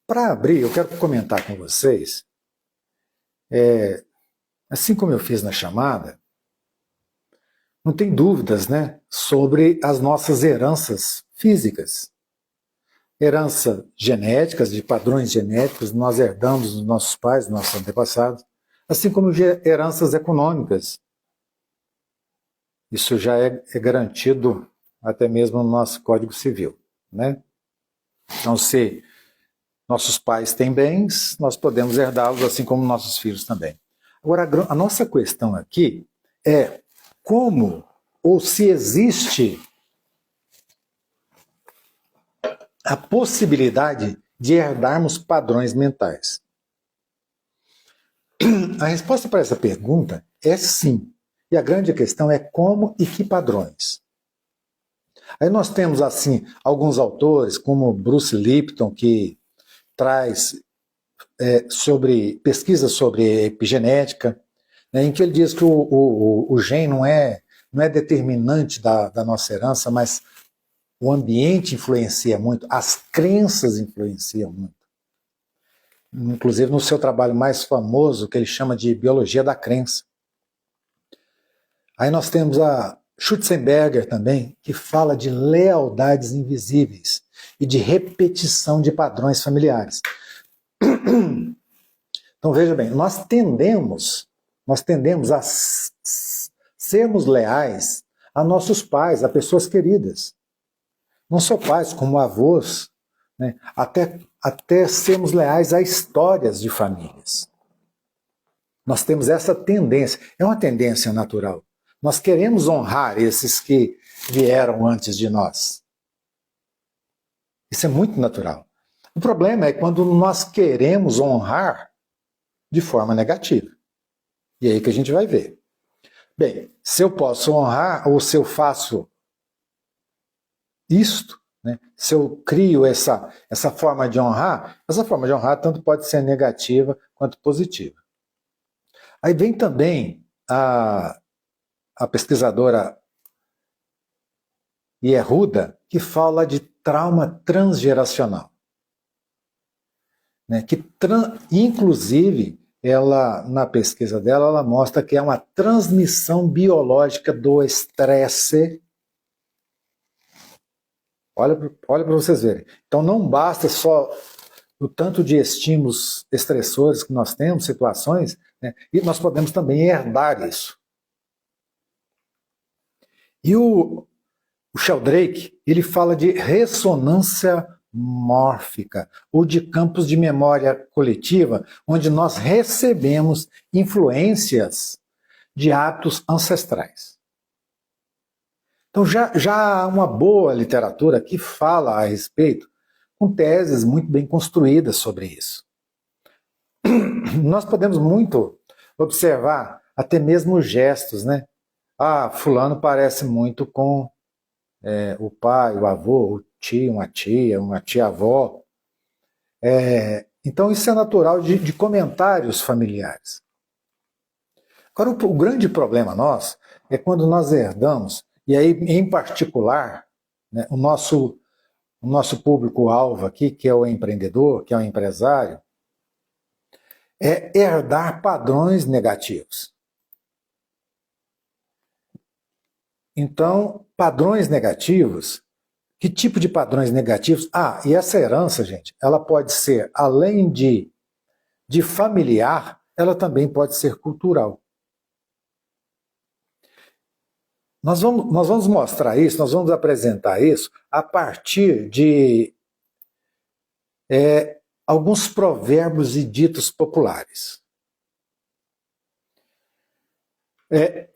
Para abrir, eu quero comentar com vocês, assim como eu fiz na chamada, não tem dúvidas, né, sobre as nossas heranças físicas. Herança genéticas, de padrões genéticos, nós herdamos dos nossos pais, dos nossos antepassados, assim como heranças econômicas. Isso já é garantido até mesmo no nosso Código Civil, né? Então, se nossos pais têm bens, nós podemos herdá-los, assim como nossos filhos também. Agora, a nossa questão aqui é como ou se existe a possibilidade de herdarmos padrões mentais. A resposta para essa pergunta é sim. E a grande questão é como e que padrões. Aí nós temos, assim, alguns autores, como Bruce Lipton, que traz pesquisa sobre epigenética, né, em que ele diz que o gene não é determinante da nossa herança, mas o ambiente influencia muito, as crenças influenciam muito. Inclusive no seu trabalho mais famoso, que ele chama de Biologia da Crença. Aí nós temos a Schutzenberger também, que fala de lealdades invisíveis e de repetição de padrões familiares. Então veja bem, nós tendemos a sermos leais a nossos pais, a pessoas queridas. Não só pais, como avós, né? Até sermos leais a histórias de famílias. Nós temos essa tendência, é uma tendência natural. Nós queremos honrar esses que vieram antes de nós. Isso é muito natural. O problema é quando nós queremos honrar de forma negativa. E é aí que a gente vai ver. Bem, se eu posso honrar ou se eu faço isto, né, se eu crio essa forma de honrar, essa forma de honrar tanto pode ser negativa quanto positiva. Aí vem também a pesquisadora Yehuda, que fala de trauma transgeracional. Né, que inclusive, ela, na pesquisa dela, ela mostra que é uma transmissão biológica do estresse. Olha para vocês verem. Então não basta só o tanto de estímulos estressores que nós temos, situações, né, e nós podemos também herdar isso. E o Sheldrake, ele fala de ressonância mórfica, ou de campos de memória coletiva, onde nós recebemos influências de atos ancestrais. Então já há uma boa literatura que fala a respeito, com teses muito bem construídas sobre isso. Nós podemos muito observar até mesmo gestos, né? Ah, fulano parece muito com o pai, o avô, o tio, uma tia-avó. Então isso é natural de comentários familiares. Agora, o grande problema nosso é quando nós herdamos, e aí em particular, né, o nosso público-alvo aqui, que é o empreendedor, que é o empresário, é herdar padrões negativos. Então, padrões negativos, que tipo de padrões negativos? Ah, e essa herança, gente, ela pode ser, além de familiar, ela também pode ser cultural. Nós vamos mostrar isso, nós vamos apresentar isso a partir de alguns provérbios e ditos populares.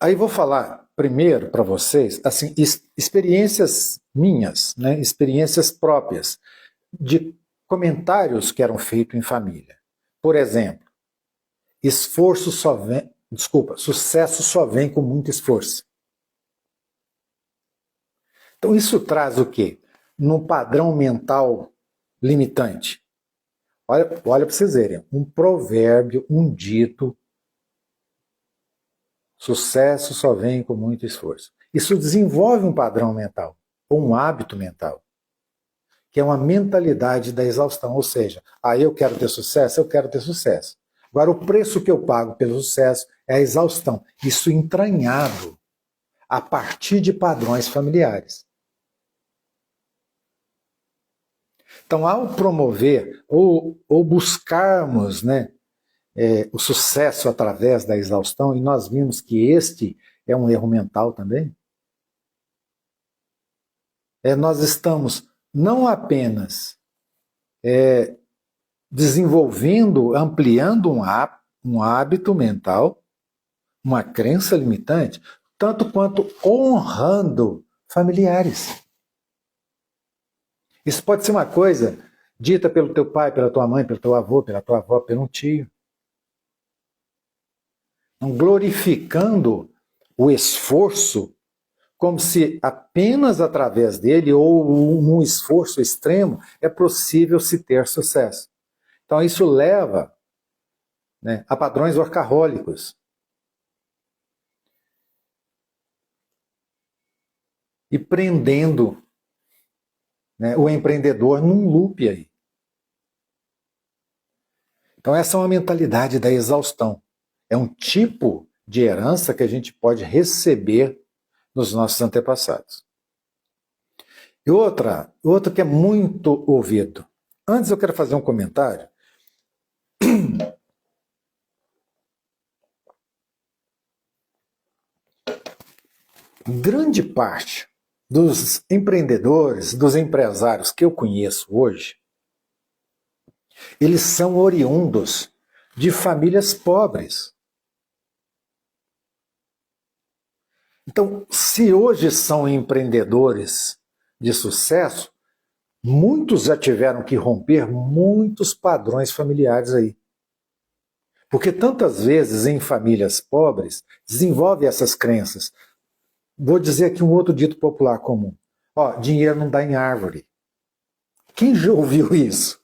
Aí vou falar primeiro para vocês, assim, experiências minhas, né, experiências próprias, de comentários que eram feitos em família. Por exemplo, sucesso só vem com muito esforço. Então isso traz o quê? Num padrão mental limitante. Olha para vocês verem, um provérbio, um dito, sucesso só vem com muito esforço. Isso desenvolve um padrão mental, ou um hábito mental. que é uma mentalidade da exaustão, ou seja, eu quero ter sucesso, eu quero ter sucesso. Agora, o preço que eu pago pelo sucesso é a exaustão. Isso entranhado a partir de padrões familiares. Então, ao promover ou buscarmos, né, o sucesso através da exaustão, e nós vimos que este é um erro mental também, nós estamos não apenas desenvolvendo, ampliando um hábito mental, uma crença limitante, tanto quanto honrando familiares. Isso pode ser uma coisa dita pelo teu pai, pela tua mãe, pelo teu avô, pela tua avó, pelo um tio. Então, glorificando o esforço como se apenas através dele ou um esforço extremo é possível se ter sucesso. Então isso leva, né, a padrões workahólicos. E prendendo, né, o empreendedor num loop aí. Então essa é uma mentalidade da exaustão. É um tipo de herança que a gente pode receber nos nossos antepassados. E outra que é muito ouvido. Antes eu quero fazer um comentário. Grande parte dos empreendedores, dos empresários que eu conheço hoje, eles são oriundos de famílias pobres. Então, se hoje são empreendedores de sucesso, muitos já tiveram que romper muitos padrões familiares aí. Porque tantas vezes em famílias pobres desenvolve essas crenças. Vou dizer aqui um outro dito popular comum. Dinheiro não dá em árvore. Quem já ouviu isso?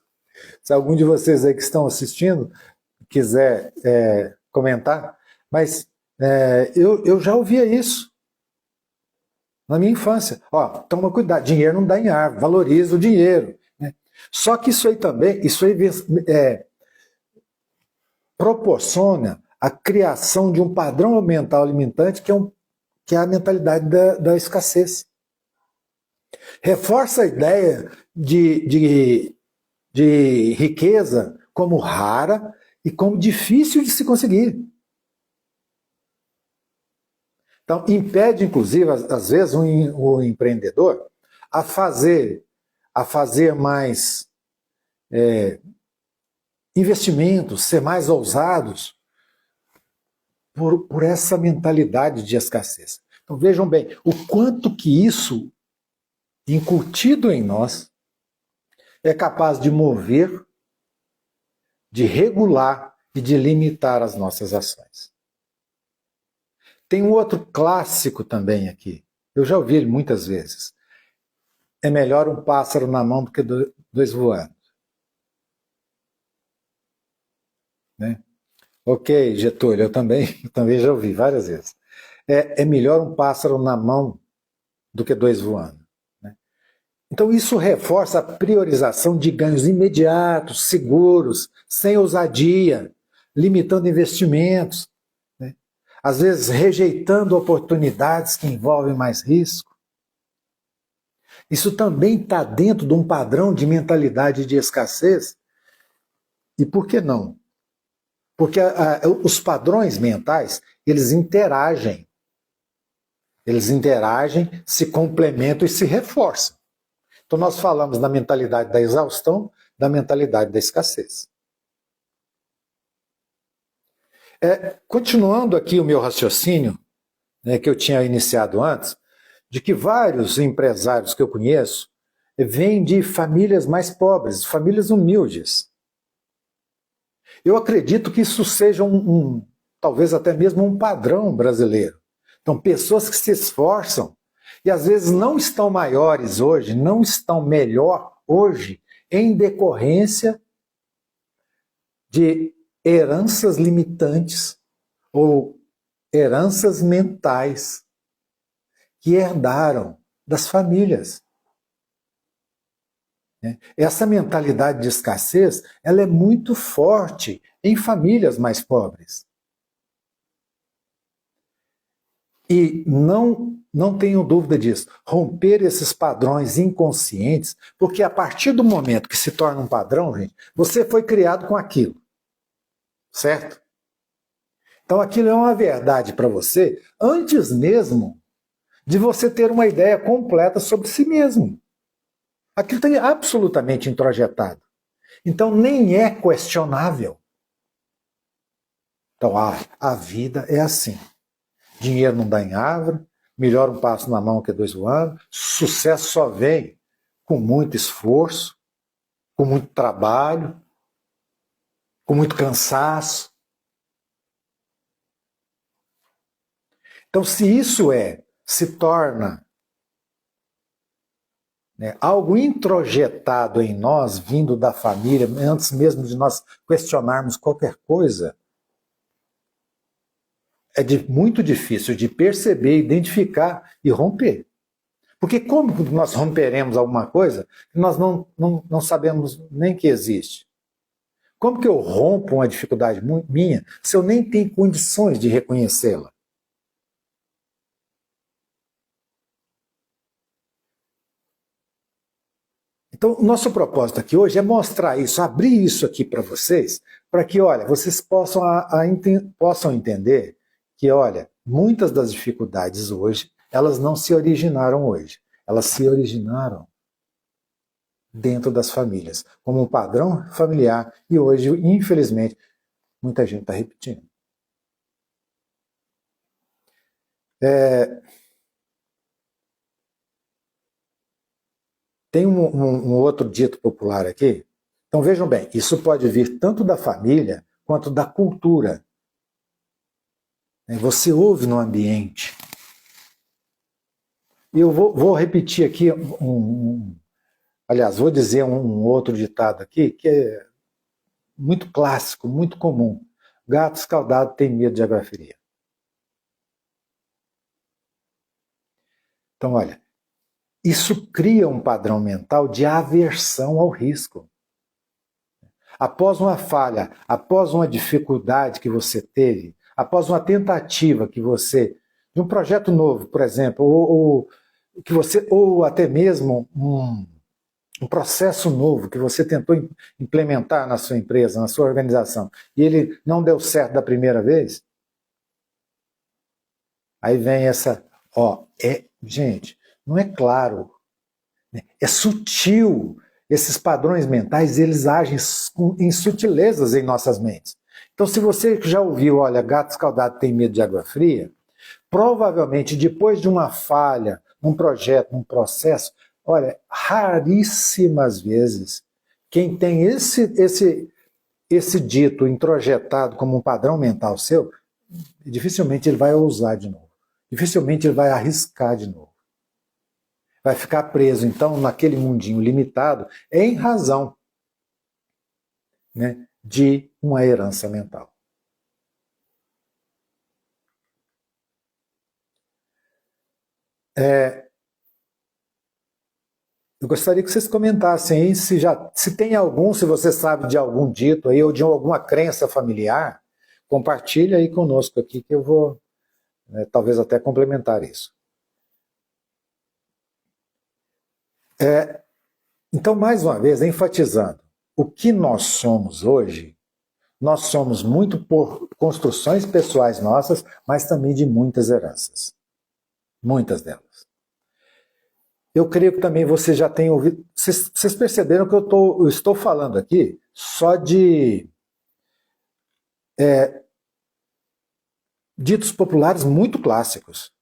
Se algum de vocês aí que estão assistindo quiser comentar, mas eu já ouvia isso na minha infância. Toma cuidado, dinheiro não dá em árvore, valoriza o dinheiro. Né? Só que isso aí proporciona a criação de um padrão mental limitante que é a mentalidade da escassez. Reforça a ideia de riqueza como rara e como difícil de se conseguir. Então, impede, inclusive, às vezes, o empreendedor a fazer mais investimentos, ser mais ousados por essa mentalidade de escassez. Então, vejam bem, o quanto que isso, incutido em nós, é capaz de mover, de regular e de limitar as nossas ações. Tem um outro clássico também aqui. Eu já ouvi ele muitas vezes. É melhor um pássaro na mão do que dois voando. Né? Ok, Getúlio, eu também já ouvi várias vezes. É melhor um pássaro na mão do que dois voando. Né? Então isso reforça a priorização de ganhos imediatos, seguros, sem ousadia, limitando investimentos, às vezes rejeitando oportunidades que envolvem mais risco. Isso também está dentro de um padrão de mentalidade de escassez. E por que não? Porque os padrões mentais, eles interagem, se complementam e se reforçam. Então nós falamos da mentalidade da exaustão, da mentalidade da escassez. Continuando aqui o meu raciocínio, né, que eu tinha iniciado antes, de que vários empresários que eu conheço vêm de famílias mais pobres, famílias humildes. Eu acredito que isso seja talvez até mesmo um padrão brasileiro. Então, pessoas que se esforçam e às vezes não estão maiores hoje, não estão melhor hoje, em decorrência de heranças limitantes ou heranças mentais que herdaram das famílias. né? Essa mentalidade de escassez, ela é muito forte em famílias mais pobres. E não tenho dúvida disso. Romper esses padrões inconscientes, porque a partir do momento que se torna um padrão, gente, você foi criado com aquilo, certo? Então aquilo é uma verdade para você antes mesmo de você ter uma ideia completa sobre si mesmo. Aquilo está absolutamente introjetado. Então nem é questionável. Então, a vida é assim. Dinheiro não dá em árvore, melhor um passo na mão que dois voando, sucesso só vem com muito esforço, com muito trabalho, com muito cansaço. Então, se isso se torna, né, algo introjetado em nós, vindo da família, antes mesmo de nós questionarmos qualquer coisa, é muito difícil de perceber, identificar e romper. Porque como nós romperemos alguma coisa que nós não sabemos nem que existe? Como que eu rompo uma dificuldade minha se eu nem tenho condições de reconhecê-la? Então, o nosso propósito aqui hoje é mostrar isso, abrir isso aqui para vocês, para que, olha, vocês possam entender que, olha, muitas das dificuldades hoje, elas não se originaram hoje. Elas se originaram dentro das famílias, como um padrão familiar, e hoje, infelizmente, muita gente está repetindo. Tem um outro dito popular aqui. Então vejam bem, isso pode vir tanto da família quanto da cultura. Você ouve no ambiente. E eu vou repetir aqui, aliás, vou dizer um outro ditado aqui, que é muito clássico, muito comum. Gato escaldado tem medo de água fria. Então, olha, isso cria um padrão mental de aversão ao risco. Após uma falha, após uma dificuldade que você teve, após uma tentativa que você, de um projeto novo, por exemplo, ou até mesmo um processo novo que você tentou implementar na sua empresa, na sua organização, e ele não deu certo da primeira vez, aí vem gente, não é claro, né? É sutil. Esses padrões mentais, eles agem em sutilezas em nossas mentes. Então, se você já ouviu, olha, gato escaldado tem medo de água fria, provavelmente depois de uma falha, num projeto, num processo, olha, raríssimas vezes, quem tem esse dito introjetado como um padrão mental seu, dificilmente ele vai ousar de novo. Dificilmente ele vai arriscar de novo. Vai ficar preso, então, naquele mundinho limitado, em razão, né, de uma herança mental. Eu gostaria que vocês comentassem aí se tem algum, se você sabe de algum dito aí, ou de alguma crença familiar, compartilha aí conosco aqui que eu vou, né, talvez até complementar isso. Então, mais uma vez, enfatizando, o que nós somos hoje, nós somos muito por construções pessoais nossas, mas também de muitas heranças. Muitas delas. Eu creio que também você já tem ouvido. Vocês perceberam que eu estou falando aqui só de ditos populares muito clássicos.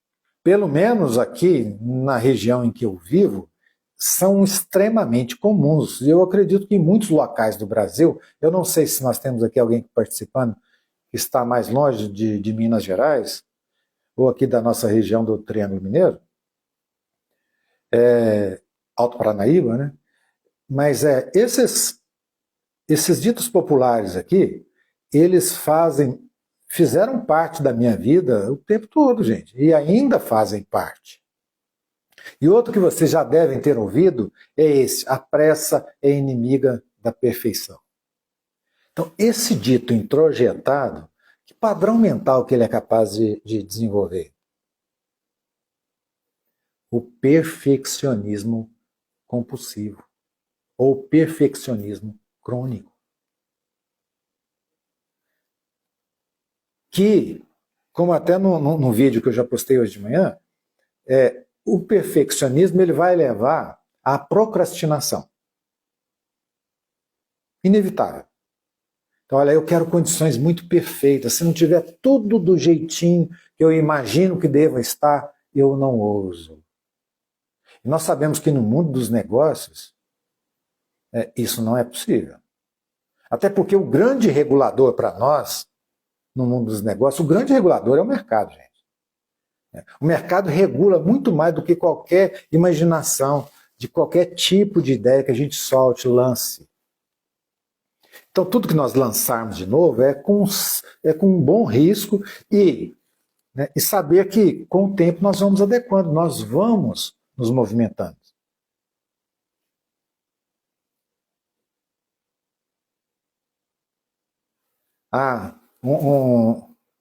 Pelo menos aqui na região em que eu vivo, são extremamente comuns. E eu acredito que em muitos locais do Brasil, eu não sei se nós temos aqui alguém participando que está mais longe de Minas Gerais, ou aqui da nossa região do Triângulo Mineiro, Alto Paranaíba, né? Mas esses ditos populares aqui, eles fizeram parte da minha vida o tempo todo, gente, e ainda fazem parte. E outro que vocês já devem ter ouvido é esse: a pressa é inimiga da perfeição. Então, esse dito introjetado, que padrão mental que ele é capaz de desenvolver? O perfeccionismo compulsivo, ou perfeccionismo crônico. Que, como até no vídeo que eu já postei hoje de manhã, o perfeccionismo ele vai levar à procrastinação. Inevitável. Então, olha, eu quero condições muito perfeitas. Se não tiver tudo do jeitinho que eu imagino que deva estar, eu não ouso. E nós sabemos que no mundo dos negócios, isso não é possível. Até porque o grande regulador para nós, no mundo dos negócios, o grande regulador é o mercado, gente. O mercado regula muito mais do que qualquer imaginação, de qualquer tipo de ideia que a gente solte, lance. Então, tudo que nós lançarmos de novo é com um bom risco e saber que, com o tempo, nós vamos adequando, nós vamos nos movimentando.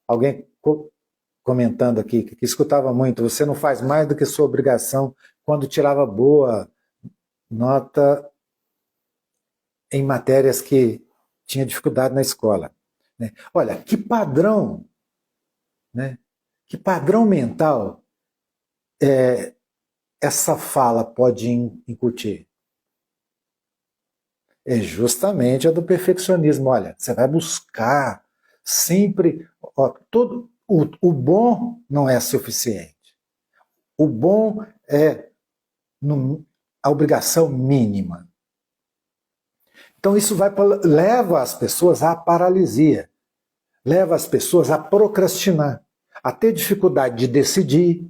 Alguém comentando aqui, que escutava muito, você não faz mais do que sua obrigação quando tirava boa nota em matérias que tinha dificuldade na escola. Olha, que padrão, que padrão mental essa fala pode incutir? É justamente a do perfeccionismo. Olha, você vai buscar sempre. O bom não é suficiente. O bom é a obrigação mínima. Então isso leva as pessoas à paralisia, leva as pessoas a procrastinar, a ter dificuldade de decidir,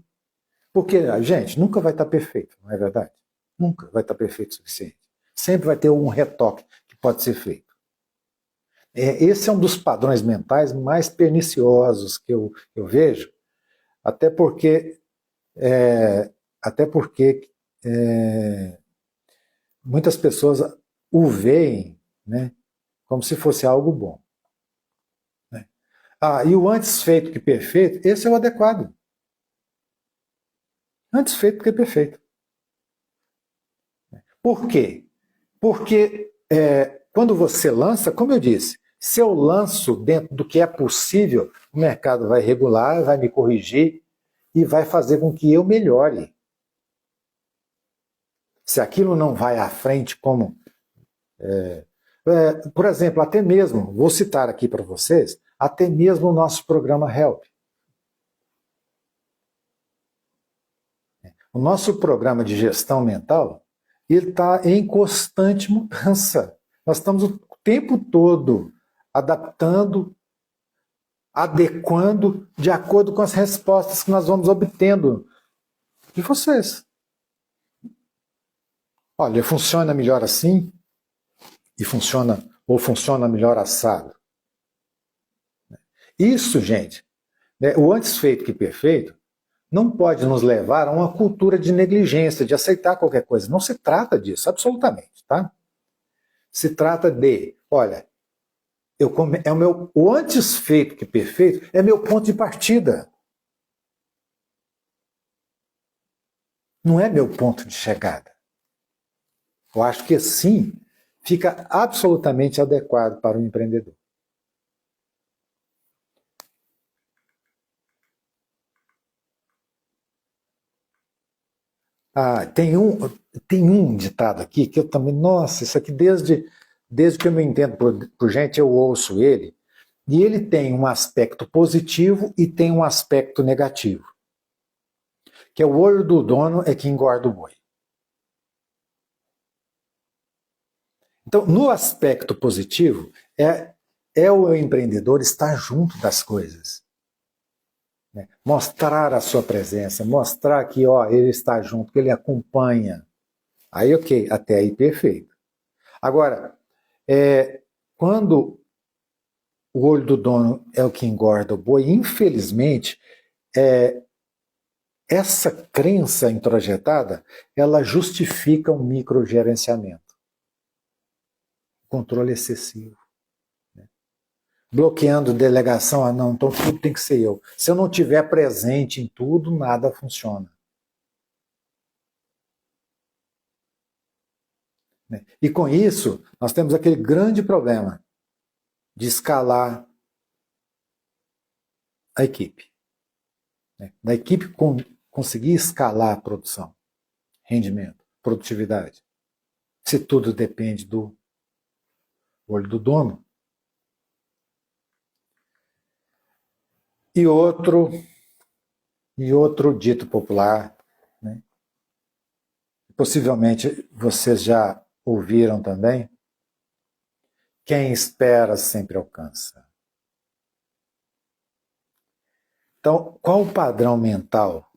porque a gente nunca vai estar perfeito, não é verdade? Nunca vai estar perfeito o suficiente. Sempre vai ter um retoque que pode ser feito. Esse é um dos padrões mentais mais perniciosos que eu vejo, até porque muitas pessoas o veem, como se fosse algo bom. E o antes feito que perfeito, esse é o adequado. Antes feito que perfeito. Por quê? Porque quando você lança, como eu disse, se eu lanço dentro do que é possível, o mercado vai regular, vai me corrigir e vai fazer com que eu melhore. Se aquilo não vai à frente como... por exemplo, até mesmo, vou citar aqui para vocês, até mesmo o nosso programa HELP. O nosso programa de gestão mental, ele está em constante mudança. Nós estamos o tempo todo adaptando, adequando de acordo com as respostas que nós vamos obtendo de vocês. Olha, funciona melhor assim e funciona melhor assado. Isso, gente, o antes feito que perfeito, não pode nos levar a uma cultura de negligência, de aceitar qualquer coisa. Não se trata disso, absolutamente, tá? Se trata de, olha, o antes feito que perfeito é meu ponto de partida. Não é meu ponto de chegada. Eu acho que assim fica absolutamente adequado para o empreendedor. Tem um ditado aqui que eu também, nossa, isso aqui desde que eu me entendo por gente, eu ouço ele, e ele tem um aspecto positivo e tem um aspecto negativo, que é o olho do dono é que engorda o boi. Então, no aspecto positivo, é o empreendedor estar junto das coisas. Mostrar a sua presença, mostrar que ele está junto, que ele acompanha. Aí, ok, até aí perfeito. Agora, quando o olho do dono é o que engorda o boi, infelizmente, essa crença introjetada, ela justifica o microgerenciamento, controle excessivo, né? Bloqueando delegação, não, então tudo tem que ser eu. Se eu não estiver presente em tudo, nada funciona. E com isso, nós temos aquele grande problema de escalar a equipe. Da equipe conseguir escalar a produção, rendimento, produtividade. Se tudo depende do olho do dono. E outro dito popular, né? Possivelmente vocês já ouviram também: quem espera sempre alcança. Então, qual o padrão mental?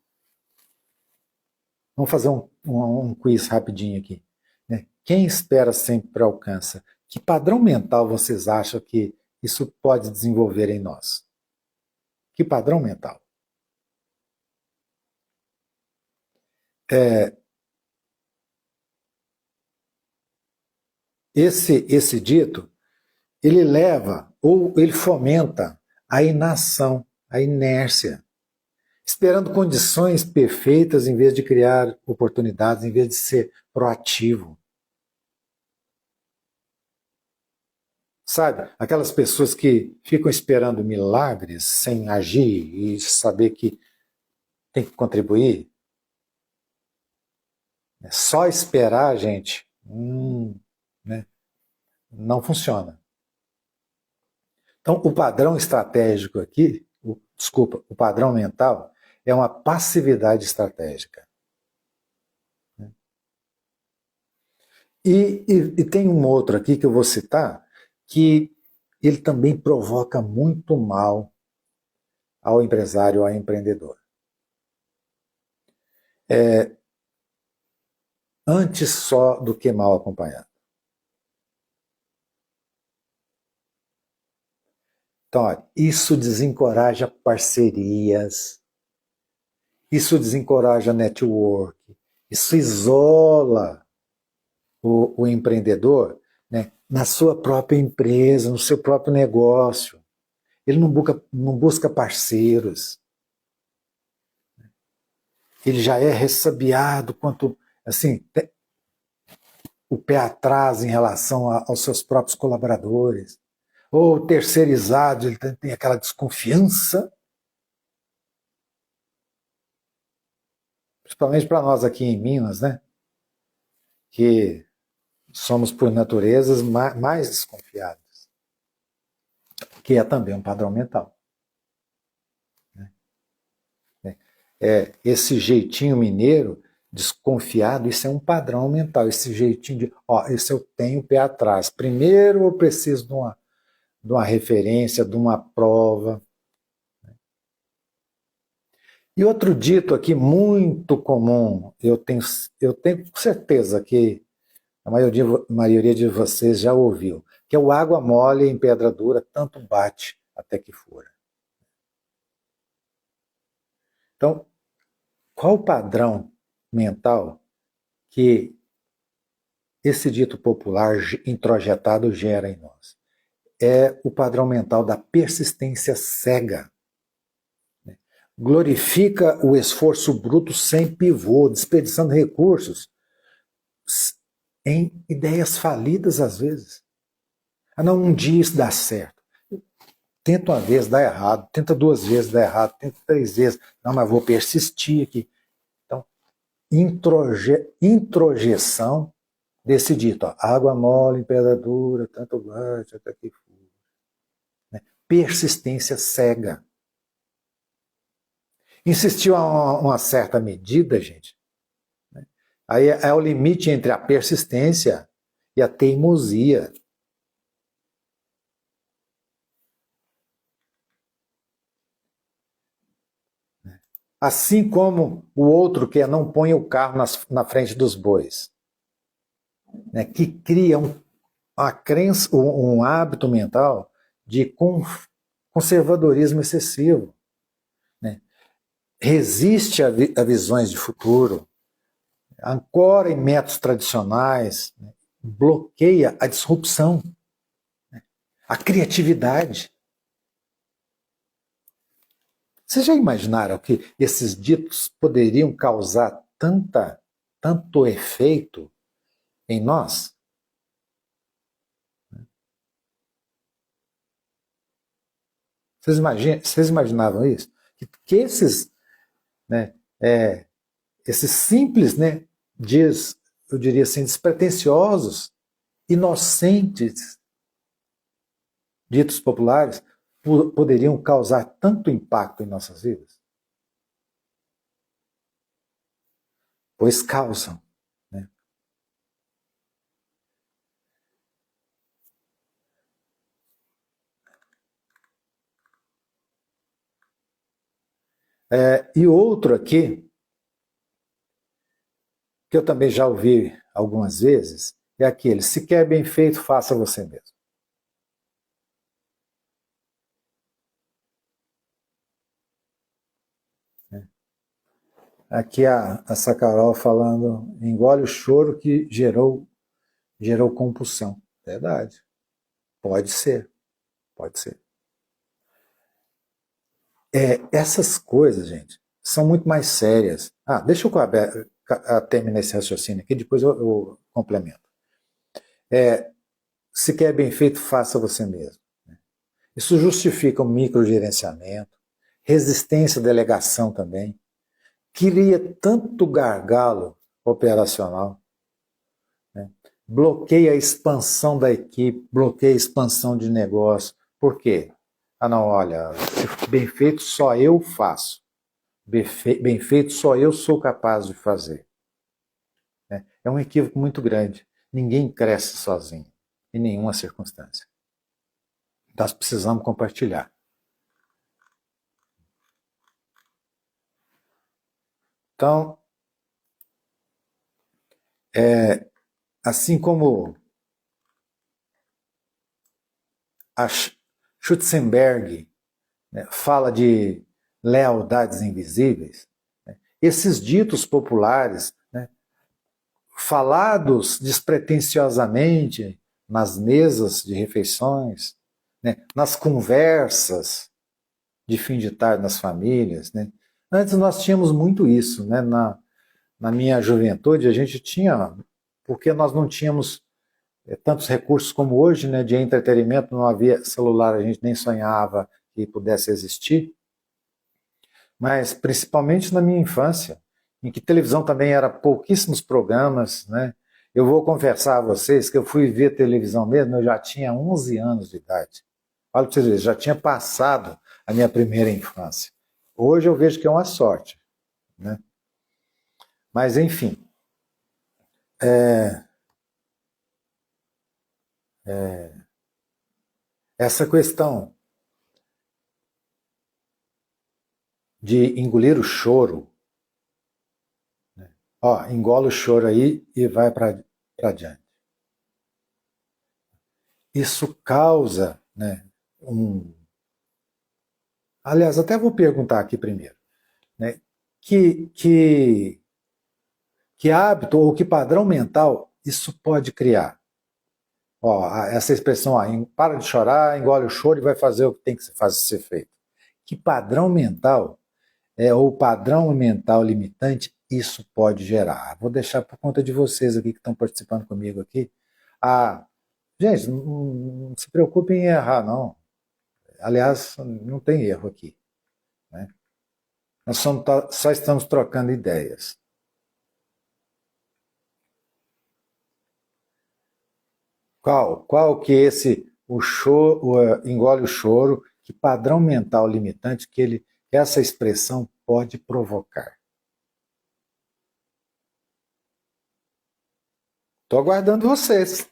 Vamos fazer um quiz rapidinho aqui, né? Quem espera sempre alcança. Que padrão mental vocês acham que isso pode desenvolver em nós? Que padrão mental? Esse dito, ele leva ou ele fomenta a inação, a inércia, esperando condições perfeitas em vez de criar oportunidades, em vez de ser proativo. Sabe, aquelas pessoas que ficam esperando milagres sem agir e saber que tem que contribuir. Só esperar, gente, né, não funciona. Então, o padrão estratégico aqui, o padrão mental, é uma passividade estratégica. E tem um outro aqui que eu vou citar, que ele também provoca muito mal ao empresário, ao empreendedor. Antes só do que mal acompanhado. Então, olha, isso desencoraja parcerias, isso desencoraja network, isso isola o empreendedor, né, na sua própria empresa, no seu próprio negócio. Ele não busca parceiros. Ele já é ressabiado quanto, assim, o pé atrás em relação aos seus próprios colaboradores. Ou terceirizado, ele tem aquela desconfiança. Principalmente para nós aqui em Minas, né? Que somos, por natureza, mais desconfiados. Que é também um padrão mental. Esse jeitinho mineiro, desconfiado, isso é um padrão mental. Esse jeitinho de, esse eu tenho o pé atrás. Primeiro eu preciso de uma referência, de uma prova. E outro dito aqui muito comum, eu tenho certeza que a maioria de vocês já ouviu, que é o água mole em pedra dura, tanto bate até que fura. Então, qual o padrão mental que esse dito popular introjetado gera em nós? É o padrão mental da persistência cega. Glorifica o esforço bruto sem pivô, desperdiçando recursos em ideias falidas às vezes. Não, um dia isso dá certo. Tenta uma vez, dá errado. Tenta duas vezes, dá errado. Tenta três vezes. Não, mas vou persistir aqui. Então, introjeção desse dito. Água mole em pedra dura, tanto bate até que fura. Persistência cega. Insistiu a uma certa medida, gente. Aí é o limite entre a persistência e a teimosia. Assim como o outro que não põe o carro na frente dos bois, né, que cria uma crença, um hábito mental de conservadorismo excessivo. Né? resiste a visões de futuro, ancora em métodos tradicionais, né? Bloqueia a disrupção, né? A criatividade. Vocês já imaginaram que esses ditos poderiam causar tanto efeito em nós? Vocês imaginavam isso? Que esses, né, esses simples, né, eu diria assim, despretensiosos, inocentes, ditos populares, poderiam causar tanto impacto em nossas vidas? Pois causam. Né? E outro aqui, que eu também já ouvi algumas vezes, é aquele: se quer bem feito, faça você mesmo. Aqui a Sacarol falando: engole o choro que gerou compulsão. Verdade. Pode ser, pode ser. Essas coisas, gente, são muito mais sérias. Deixa eu terminar esse raciocínio aqui, depois eu complemento. Se quer bem feito, faça você mesmo. Isso justifica o microgerenciamento, resistência à delegação também, cria tanto gargalo operacional, né? Bloqueia a expansão da equipe, bloqueia a expansão de negócio. Por quê? Não, olha, bem feito só eu faço. Bem feito só eu sou capaz de fazer. É um equívoco muito grande. Ninguém cresce sozinho, em nenhuma circunstância. Nós precisamos compartilhar. Então, assim como a Schutzenberg, né, fala de lealdades invisíveis, né, esses ditos populares, né, falados despretensiosamente nas mesas de refeições, né, nas conversas de fim de tarde nas famílias. Né. Antes nós tínhamos muito isso. Né, na minha juventude a gente tinha, porque nós não tínhamos tantos recursos como hoje, né, de entretenimento, não havia celular, a gente nem sonhava que pudesse existir, mas principalmente na minha infância, em que televisão também era pouquíssimos programas, né? Eu vou confessar a vocês que eu fui ver televisão mesmo, eu já tinha 11 anos de idade. Olha para vocês verem, já tinha passado a minha primeira infância. Hoje eu vejo que é uma sorte, né? Mas enfim, essa questão de engolir o choro, engola o choro aí e vai para adiante. Isso causa, né, Aliás, até vou perguntar aqui primeiro, né, que hábito ou que padrão mental isso pode criar? Essa expressão, para de chorar, engole o choro e vai fazer o que tem que ser feito. Que padrão mental ou padrão mental limitante isso pode gerar? Vou deixar por conta de vocês aqui que estão participando comigo aqui. Gente, não se preocupem em errar, não. Aliás, não tem erro aqui. Né? Nós só estamos trocando ideias. Qual que é engole o choro, que padrão mental limitante que essa expressão pode provocar? Estou aguardando vocês.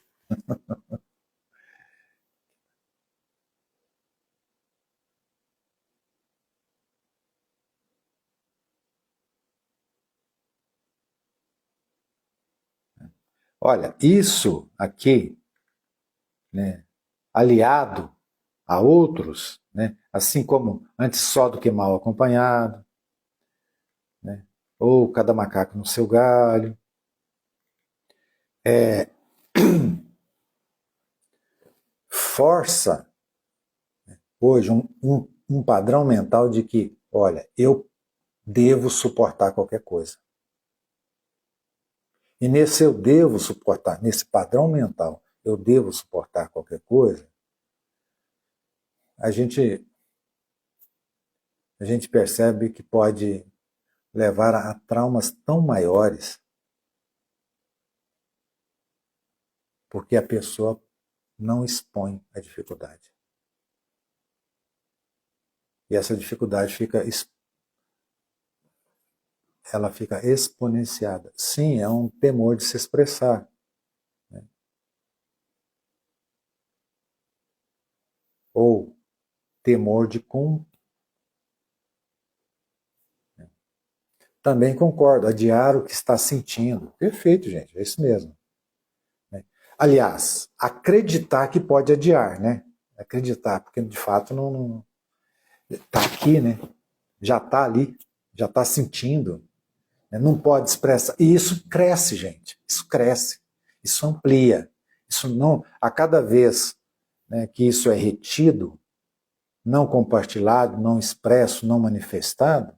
Olha, isso aqui, né, aliado a outros, né, assim como antes só do que mal acompanhado, ou cada macaco no seu galho. Força hoje um padrão mental de que, olha, eu devo suportar qualquer coisa. E nesse eu devo suportar, nesse padrão mental, eu devo suportar qualquer coisa, a gente percebe que pode levar a traumas tão maiores, porque a pessoa não expõe a dificuldade. E essa dificuldade ela fica exponenciada. Sim, é um temor de se expressar. Né? Ou temor de Também concordo, adiar o que está sentindo. Perfeito, gente, é isso mesmo. Aliás, acreditar que pode adiar, né? Acreditar, porque de fato não está aqui, né? Já está ali, já está sentindo, né? Não pode expressar. E isso cresce, gente. Isso cresce, isso amplia. Isso não, a cada vez, né, que isso é retido, não compartilhado, não expresso, não manifestado,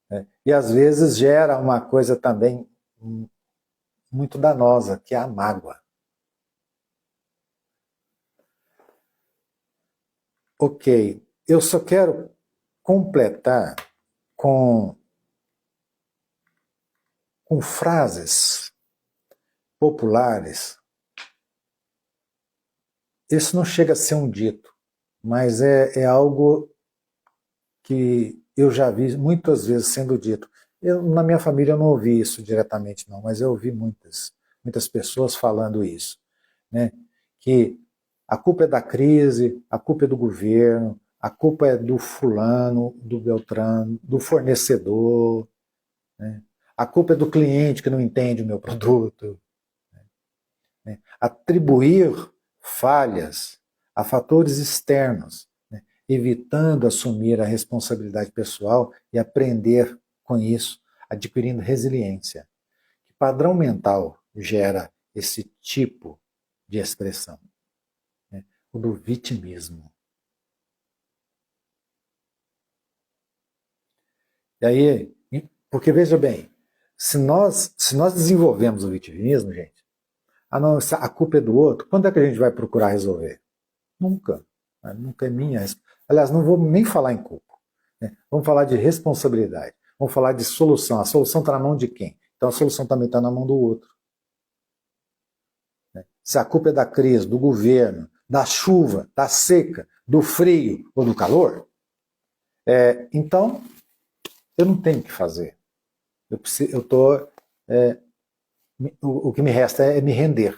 né? E às vezes gera uma coisa também muito danosa, que é a mágoa. Ok, eu só quero completar com frases populares. Isso não chega a ser um dito, mas é algo que eu já vi muitas vezes sendo dito. Na minha família eu não ouvi isso diretamente não, mas eu ouvi muitas pessoas falando isso, né? Que a culpa é da crise, a culpa é do governo, a culpa é do fulano, do Beltrano, do fornecedor, né? A culpa é do cliente que não entende o meu produto. Né? Atribuir falhas a fatores externos, né? Evitando assumir a responsabilidade pessoal e aprender com isso, adquirindo resiliência. Que padrão mental gera esse tipo de expressão? Né? O do vitimismo. E aí, porque veja bem, se nós desenvolvemos o vitimismo, gente, a culpa é do outro, quando é que a gente vai procurar resolver? Nunca. Nunca é minha. Aliás, não vou nem falar em culpa. Né? Vamos falar de responsabilidade. Vamos falar de solução. A solução está na mão de quem? Então a solução também está na mão do outro. Né? Se a culpa é da crise, do governo, da chuva, da seca, do frio ou do calor, então eu não tenho o que fazer. O que me resta é me render.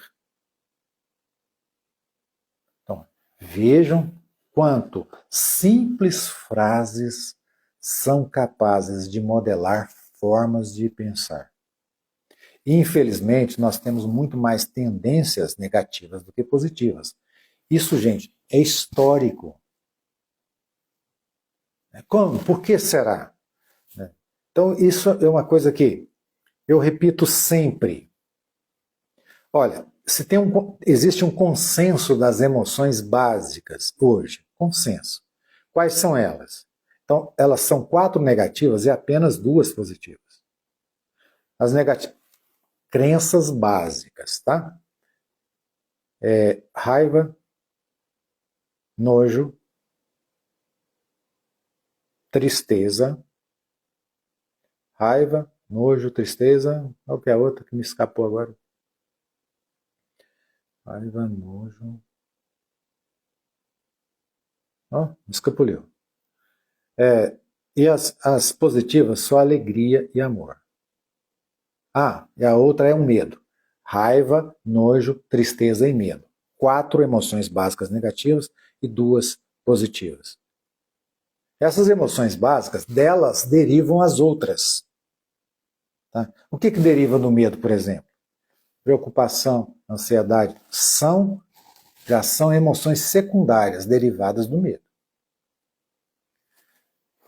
Então, vejam quanto simples frases são capazes de modelar formas de pensar. Infelizmente, nós temos muito mais tendências negativas do que positivas. Isso, gente, é histórico. Como? Por que será? Então, isso é uma coisa que eu repito sempre. Olha, existe um consenso das emoções básicas hoje. Consenso. Quais são elas? Então, elas são 4 negativas e apenas 2 positivas. As negativas. Crenças básicas, tá? Raiva, nojo, tristeza. Raiva, nojo, tristeza. Qual que é a outra que me escapou agora? Raiva, nojo. Me escapuliu. E as positivas, só alegria e amor. E a outra é o medo. Raiva, nojo, tristeza e medo. 4 emoções básicas negativas e 2 positivas. Essas emoções básicas, delas derivam as outras. Tá? O que deriva do medo, por exemplo? Preocupação, ansiedade, já são emoções secundárias derivadas do medo.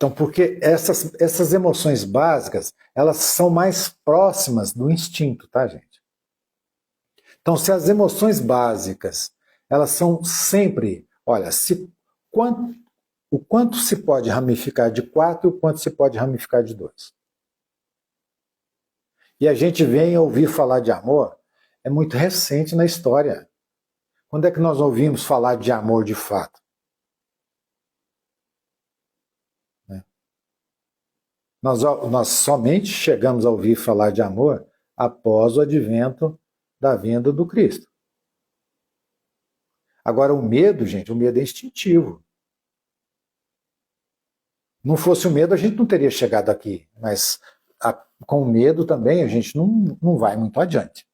Então, porque essas emoções básicas, elas são mais próximas do instinto, tá, gente? Então, se as emoções básicas, elas são sempre, olha, o quanto se pode ramificar de 4 e o quanto se pode ramificar de 2. E a gente vem ouvir falar de amor, é muito recente na história. Quando é que nós ouvimos falar de amor de fato? Nós somente chegamos a ouvir falar de amor após o advento da vinda do Cristo. Agora, o medo, gente, o medo é instintivo. Não fosse o medo, a gente não teria chegado aqui. Mas com o medo também a gente não vai muito adiante.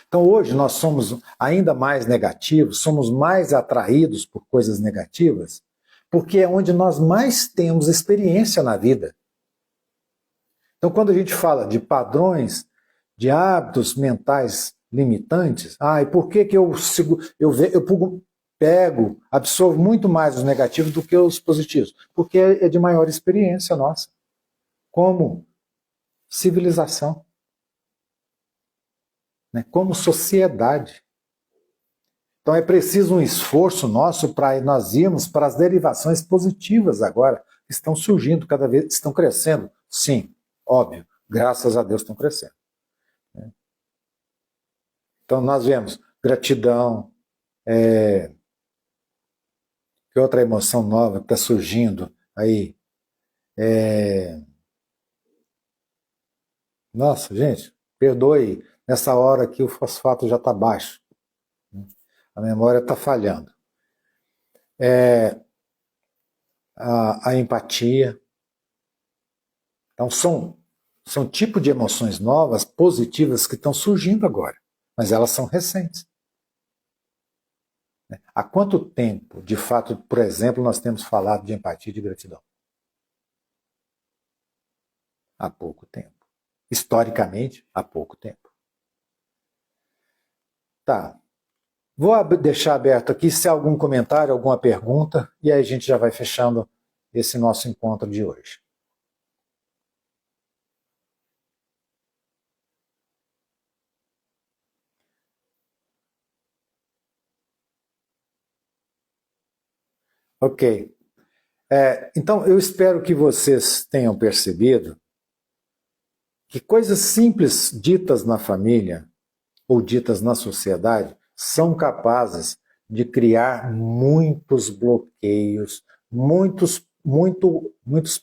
Então hoje nós somos ainda mais negativos, somos mais atraídos por coisas negativas, porque é onde nós mais temos experiência na vida. Então quando a gente fala de padrões, de hábitos mentais limitantes, e por que eu pego, absorvo muito mais os negativos do que os positivos? Porque é de maior experiência nossa, como civilização, né? Como sociedade. Então é preciso um esforço nosso para nós irmos para as derivações positivas agora, que estão surgindo cada vez, estão crescendo. Sim, óbvio, graças a Deus estão crescendo. Então nós vemos gratidão, que outra emoção nova que está surgindo aí. Nossa, gente, perdoe, nessa hora aqui o fosfato já está baixo. A memória está falhando. A empatia. Então são tipos de emoções novas, positivas, que estão surgindo agora, mas elas são recentes. Há quanto tempo, de fato, por exemplo, nós temos falado de empatia e de gratidão? Há pouco tempo. Historicamente, há pouco tempo. Tá. Vou deixar aberto aqui se há algum comentário, alguma pergunta, e aí a gente já vai fechando esse nosso encontro de hoje. Ok. Então, eu espero que vocês tenham percebido que coisas simples ditas na família ou ditas na sociedade são capazes de criar muitos bloqueios, muitos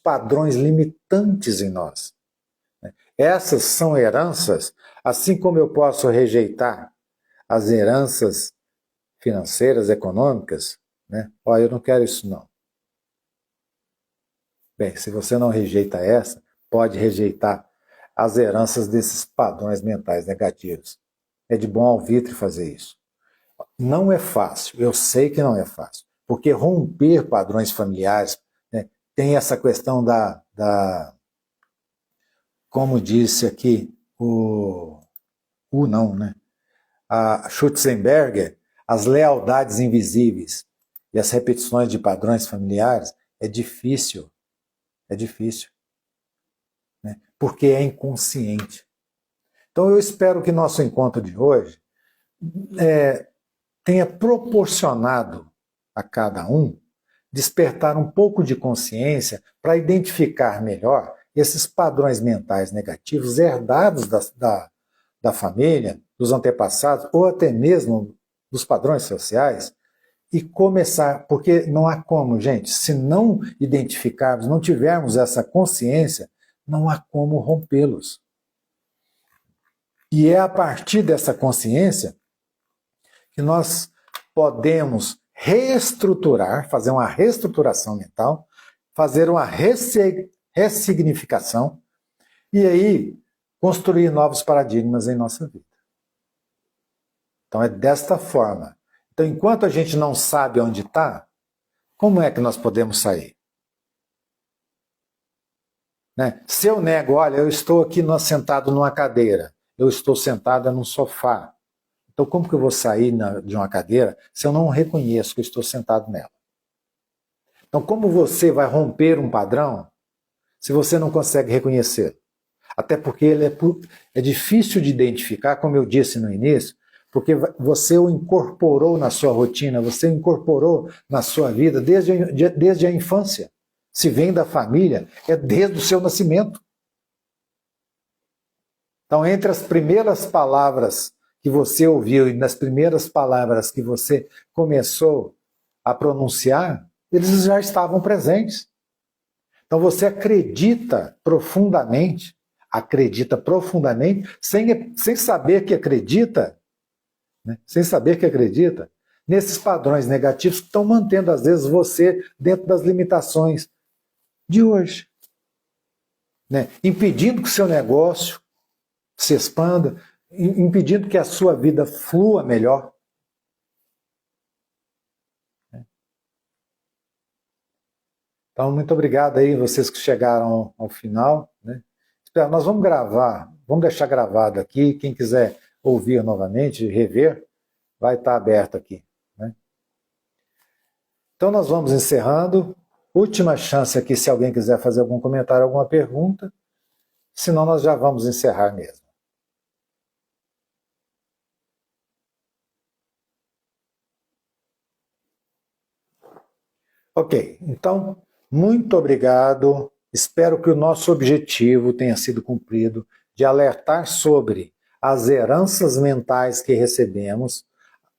padrões limitantes em nós. Essas são heranças, assim como eu posso rejeitar as heranças financeiras, econômicas, né? Eu não quero isso não. Bem, se você não rejeita essa, pode rejeitar as heranças desses padrões mentais negativos. É de bom alvitre fazer isso. Não é fácil, eu sei que não é fácil, porque romper padrões familiares, né, tem essa questão como disse aqui a Schutzenberger, as lealdades invisíveis e as repetições de padrões familiares, é difícil, né, porque é inconsciente. Então eu espero que nosso encontro de hoje tenha proporcionado a cada um despertar um pouco de consciência para identificar melhor esses padrões mentais negativos herdados da família, dos antepassados, ou até mesmo dos padrões sociais, e começar, porque não há como, gente, se não identificarmos, não tivermos essa consciência, não há como rompê-los. E é a partir dessa consciência que nós podemos reestruturar, fazer uma reestruturação mental, fazer uma ressignificação e aí construir novos paradigmas em nossa vida. Então é desta forma. Então enquanto a gente não sabe onde está, como é que nós podemos sair? Né? Se eu nego, olha, eu estou aqui sentado numa cadeira, eu estou sentada num sofá, então como que eu vou sair de uma cadeira se eu não reconheço que eu estou sentado nela? Então, como você vai romper um padrão se você não consegue reconhecê-lo? Até porque ele é difícil de identificar, como eu disse no início, porque você o incorporou na sua rotina, você o incorporou na sua vida desde a infância. Se vem da família, é desde o seu nascimento. Então, entre as primeiras palavras que você ouviu e nas primeiras palavras que você começou a pronunciar, eles já estavam presentes. Então, você acredita profundamente, sem saber que acredita, né? Sem saber que acredita, nesses padrões negativos que estão mantendo, às vezes, você dentro das limitações de hoje, né? Impedindo que o seu negócio se expanda, impedindo que a sua vida flua melhor. Então, muito obrigado aí vocês que chegaram ao final, né? Nós vamos gravar, vamos deixar gravado aqui, quem quiser ouvir novamente, rever, vai estar aberto aqui, né? Então nós vamos encerrando. Última chance aqui se alguém quiser fazer algum comentário, alguma pergunta, senão nós já vamos encerrar mesmo. Ok, então, muito obrigado. Espero que o nosso objetivo tenha sido cumprido de alertar sobre as heranças mentais que recebemos,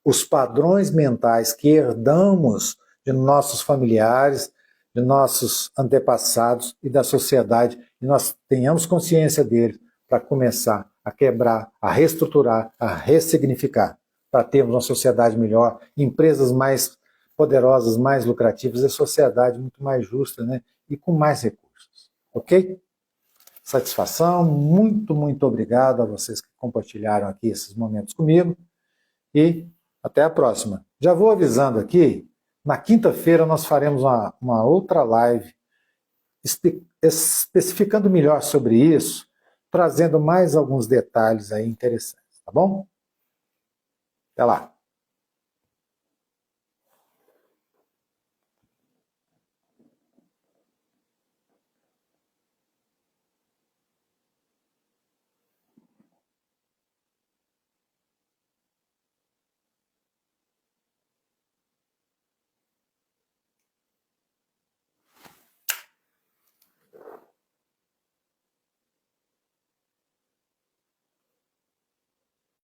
os padrões mentais que herdamos de nossos familiares, de nossos antepassados e da sociedade, e nós tenhamos consciência deles para começar a quebrar, a reestruturar, a ressignificar, para termos uma sociedade melhor, empresas mais poderosas, mais lucrativas e sociedade muito mais justa, né? E com mais recursos. Ok? Satisfação, muito obrigado a vocês que compartilharam aqui esses momentos comigo e até a próxima. Já vou avisando aqui, na quinta-feira nós faremos uma outra live especificando melhor sobre isso, trazendo mais alguns detalhes aí interessantes, tá bom? Até lá.